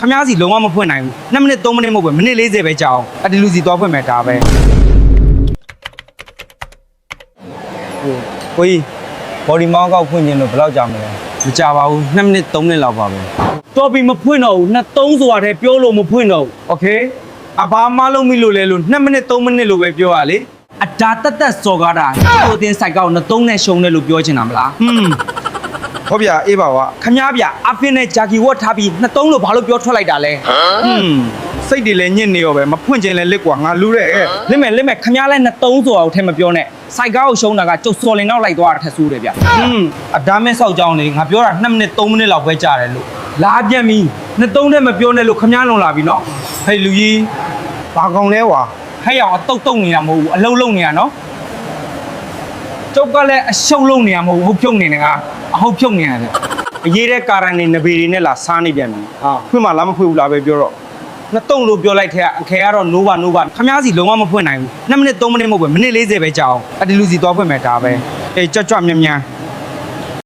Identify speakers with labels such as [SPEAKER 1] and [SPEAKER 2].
[SPEAKER 1] ခမားစီလုံးဝမဖွင့်နိုင်ဘူး2မိနစ်3မိနစ်မဟုတ်ပဲမိနစ်40ပဲကြာအောင်အဒီလူစီသွားဖွင့်မယ်ဒါပဲကိုကြီးဘော်ဒီမောင်းကောက်ဖွင့်ခြင်းလို့ဘယ်လောက်ကြာမလဲမကြာပါဘူး2မိနစ်3မိနစ်လောက်ပါပဲတော်ပြီမဖွင့်တော့ဘူး2-3ဆိုတာတည်းပြောလို့မဖွင့်တော့ဘူးโอเคအဘာမှလုံးမိလို့လဲလို့2မိနစ်3မိနစ်လို့ပဲပြောရလေအဒါတက်စော်ကားတာကိုအတင်းစိုက်ကောက်3နဲ့ရှုံးတယ်လို့ပြောချင်တာမလားဟုတ်ဗျာအေးပါကွာခမားဗျာအဖင်းနဲ့ဂျာကီဝတ်ထားပြီး2-3လို့ဘာလို့ပြောထွက်လိုက်တာလဲစိတ်တွေလည်းညစ်နေရောပဲမဖွင့်ချင်လဲလစ်ကွာငါလူတဲ့လစ်မဲ့ခမားလဲ2-3ဆိုတာကိုထဲမပြောနဲ့စိုက်ကားကိုရှုံးတာကကျုပ်စော်လင်နောက်လိုက်သွားတာထက်ဆိုးတယ်ဗျအဒါမဲဆောက်ကြောင်းလေငါပြောတာ2မိနစ်3မိနစ်လောက်ပဲကြာတယ်လို့လာပြန်ပြီ2-3နဲ့မပြောနဲ့လို့ခမားလွန်လာပြီနော်ဟဲ့လူကြီးဘာကောင်လဲကွာဟဲ့ရောင်အတုတ်နေတာမဟုတ်ဘူးအလုံးလုံးနေတာနော်ကျုပ်ကလည်းအရှုံးလုံးနေတာမဟုတ်ဘူးဟုတ်ဖြုတ်နေတယ်ကအဟုတ်ဖြုတ်နေရတယ်အရေးတဲ့ကာရန်နေနဘေတွေနဲ့လာစားနေပြန်ပြီဖွင့်မှလားမဖွင့်ဘူးလားပဲပြောတော့2-3လို့ပြောလိုက်တဲ့အခဲကတော့ nova ခမားစီလုံးဝမဖွင့်နိုင်ဘူး2မိနစ်3မိနစ်မဟုတ်ပဲမိနစ်40ပဲကြာအောင်အဒီလူစီသွားဖွင့်မယ်ဒါပဲအေးကြွမြန်း